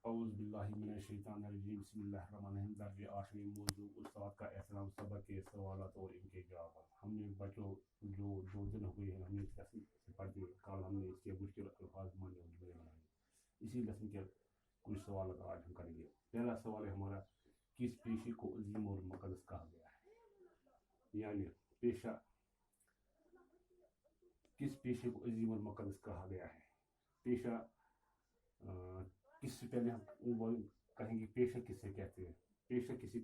اعوذ باللہ من الشیطان الرجیم بسم اللہ الرحمن الرحیم درج 8ویں موضوع استاد کا احترام سبق کے سوالات اور ان کے جوابات ہم نے بچوں جو 2 دن ہوئے ہیں ہم نے اس لیسن سے پڑھتے کل ہم نے اس کے مشکل الفاظ مانے اور جملے بنائے اسی لیسن کے کچھ سوالات آج ہم کریں گے پہلا سوال ہے ہمارا کس پیشے کو عظیم اور مقدس کہا گیا ہے یعنی پیشہ کس پیشے کو عظیم اور مقدس کہا گیا ہے پیشہ کس سے پہلے ہم کہیں گے پیشہ کس سے کہتے ہیں پیشہ کسی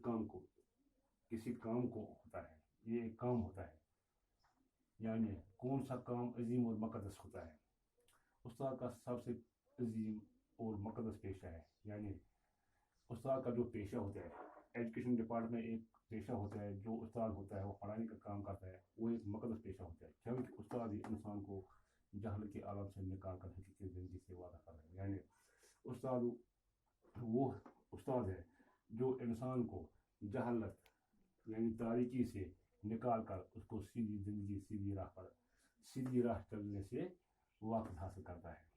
کام کو ہوتا ہے یہ ایک کام ہوتا ہے یعنی کون سا کام عظیم اور مقدس ہوتا ہے استاد کا سب سے عظیم اور مقدس پیشہ ہے یعنی استاد کا جو پیشہ ہوتا ہے ایجوکیشن ڈپارٹمنٹ میں ایک پیشہ ہوتا ہے جو استاد ہوتا ہے وہ پڑھانے کا کام کرتا ہے وہ ایک مقدس پیشہ ہوتا ہے کیونکہ استاد ہی انسان کو جہل کے عالم سے نکال کر حقیقی زندگی سے وعدہ کر رہے ہیں یعنی استاد وہ استاد ہے جو انسان کو جہالت یعنی تاریکی سے نکال کر اس کو سیدھی زندگی سیدھی راہ چلنے سے واقف حاصل کرتا ہے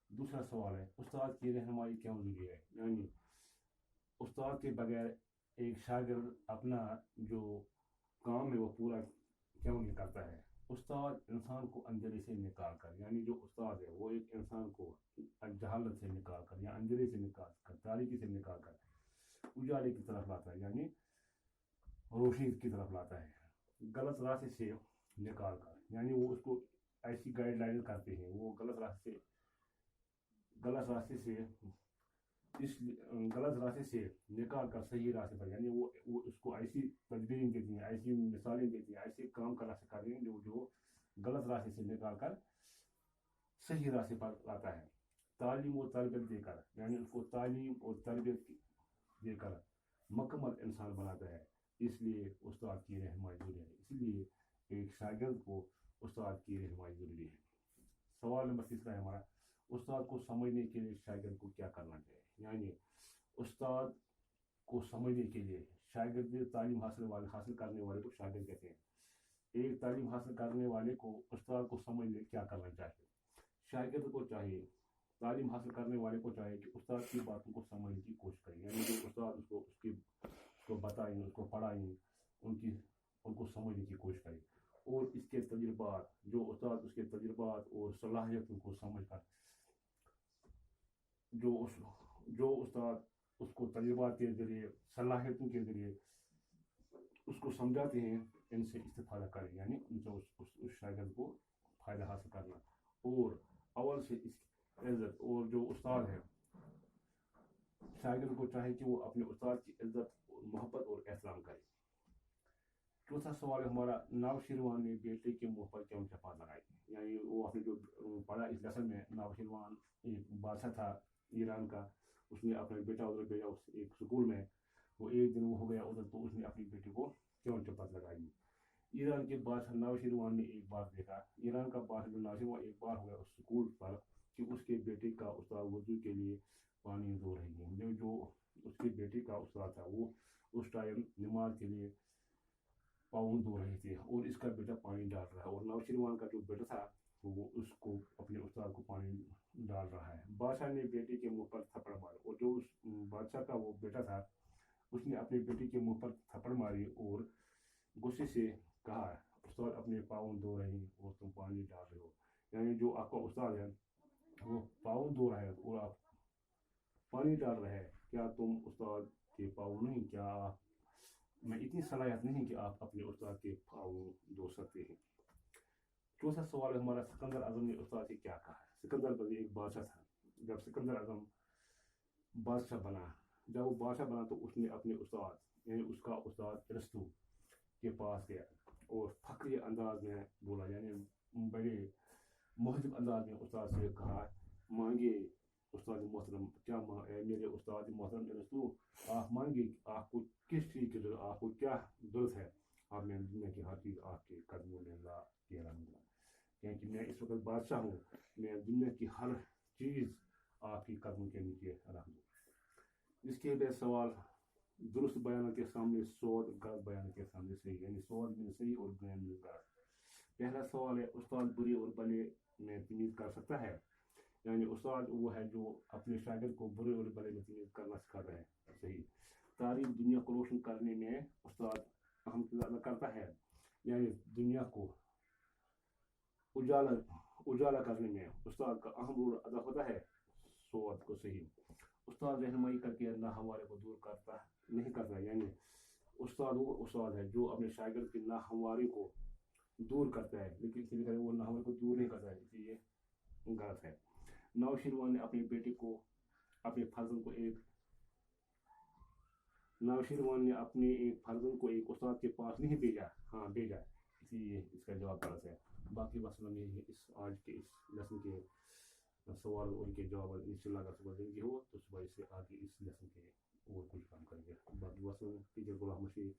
دوسرا سوال ہے استاد کی رہنمائی کیوں ضروری ہے یعنی استاد کے بغیر ایک شاگرد اپنا جو کام ہے وہ پورا کیوں نہیں کرتا ہے استاد انسان کو اندھیرے سے نکال کر یعنی جو استاد ہے وہ ایک انسان کو جہالت سے نکال کر یا اندھیرے سے نکال کر تاریکی سے نکال کر اجالے کی طرف لاتا ہے یعنی روشنی کی طرف لاتا ہے غلط راستے سے نکال کر یعنی وہ اس کو ایسی گائیڈ لائن کرتے ہیں وہ غلط راستے سے نکال کر صحیح راستے پر یعنی وہ اس کو ایسی تدبیریں دیتی ہیں ایسی مثالیں دیتی ہیں ایسے کام کا راستے کرتے ہیں جو غلط راستے سے نکال کر صحیح راستے پر لاتا ہے تعلیم اور تربیت دے کر یعنی اس کو تعلیم اور تربیت دے کر مکمل انسان بناتا ہے اس لیے استاد کی رہنمائی ضروری ہے اس لیے ایک شاگرد کو استاد کی رہنمائی ضروری ہے سوال نمبر 3 ہے ہمارا استاد کو سمجھنے کے لیے شاگرد کو کیا کرنا چاہیے یعنی استاد کو سمجھنے کے لیے شاگرد تعلیم حاصل کرنے والے کو شاگرد کہتے ہیں ایک تعلیم حاصل کرنے والے کو استاد کو سمجھنے کیا کرنا چاہیے شاگرد کو چاہیے تعلیم حاصل کرنے والے کو چاہیے کہ استاد کی باتوں کو سمجھنے کی کوشش کرے یعنی جو استاد اس کو بتائیں اس کو پڑھائیں ان کو سمجھنے کی کوشش کرے اور اس کے تجربات جو استاد اس کے تجربات اور صلاحیتوں کو سمجھ کر جو استاد اس کو تجربات کے ذریعے صلاحیتوں کے ذریعے اس کو سمجھاتے ہیں ان سے استفادہ کریں یعنی ان سے اس شاگرد کو فائدہ حاصل کرنا اور اول سے اس عزت اور جو استاد ہے شاگرد کو چاہے کہ وہ اپنے استاد کی عزت اور محبت اور احترام کرے چوتھا سوال ہے ہمارا نوشیروان نے بیٹے کے منہ پر کیوں چپاٹ لگائی یعنی وہ اپنے جو پڑھا اس لیسن میں نوشیروان ایک بادشاہ تھا ایران کا اس نے اپنا بیٹا ادھر بھیجا ایک سکول میں وہ ایک دن وہ ہو گیا ادھر تو اس نے اپنی بیٹی کو کیوں چپاٹ لگائی ایران کے بادشاہ نوشیروان نے ایک بار دیکھا ایران کا بادشاہ جو نوشیروان ایک بار ہو گیا اس سکول پر کہ اس کے بیٹے کا استاد وضو کے لیے پانی دھو رہی ہے جو اس کی بیٹی کا استاد تھا وہ اس ٹائم نماز کے لیے پاؤں دھو رہے تھے اور اس کا بیٹا پانی ڈال رہا ہے اور نوشیروان کا جو بیٹا تھا وہ اس کو اپنے استاد کو پانی ڈال رہا ہے بادشاہ نے بیٹے کے منہ پر تھپڑ مارا اور جو اس بادشاہ کا وہ بیٹا تھا اس نے اپنی بیٹی کے منہ پر تھپڑ ماری اور غصے سے کہا استاد اپنے پاؤں دھو رہے ہیں اور تم پانی ڈال رہے ہو یعنی جو آپ کا استاد ہے وہ پاؤں دھو رہا ہے اور آپ پانی ڈال رہے ہیں کیا تم استاد کے پاؤں نہیں کیا میں اتنی صلاحیت نہیں کہ آپ اپنے استاد کے پاؤں دھو سکتے ہیں چوتھا سوال ہے ہمارا سکندر اعظم نے استاد سے کیا کہا سکندر بن ایک بادشاہ تھا جب سکندر اعظم بادشاہ بنا تو اس نے اپنے استاد یعنی اس کا استاد ارسطو کے پاس گیا اور فخری انداز میں بولا یعنی بڑے مہذب انداز میں استاد سے کہا مانگے استاد محترم کیا میرے استاد محترم ارسطو آپ مانگے آپ کو کس چیز کی ضرورت آپ کو کیا ضرورت ہے آپ میں دنیا کی ہر چیز آپ کے قدموں میں لا کے رہوں گا کیونکہ میں اس وقت بادشاہ ہوں میں دنیا کی ہر چیز آپ کی قدموں کے نیچے رکھ دوں اس کے بعد سوال درست بیان کے سامنے سوال غلط بیان کے سامنے صحیح یعنی سوال میں صحیح اور بیان میں غلط پہلا سوال ہے استاد برے اور بھلے میں تمیز کر سکتا ہے یعنی استاد وہ ہے جو اپنے شاگرد کو برے اور بھلے میں تمیز کرنا سکھاتا ہے. صحیح. تعلیم دنیا کو روشن کرنے میں استاد اہم کردار ادا کرتا ہے. یعنی دنیا کو اجالا کرنے میں استاد کا اہم رول ادا ہوتا ہے. سوات کو صحیح. استاد رہنمائی کر کے ناہمواری کو دور کرتا نہیں کرتا. یعنی استاد وہ استاد ہے جو اپنے شاگرد کی ناہمواری کو دور کرتا ہے، لیکن اسی لیے وہ ناہمواری کو دور نہیں کرتا ہے، اس لیے غلط ہے. نوشیروان نے اپنے بیٹے کو اپنے فرزند کو ایک نوشیروان نے اپنے ایک فرزند کو ایک استاد کے پاس نہیں بھیجا. ہاں بھیجا، اسی لیے اس کا جواب غلط ہے. باقی وسلم یہ اس آج کے اس لیسن کے سوال اور ان کے جواب انشاءاللہ اگر صبح زندگی ہو تو صبح سے آگے اس لیسن کے اور کچھ کام کریں گے. باقی وسلم ٹیچر غلام مشید.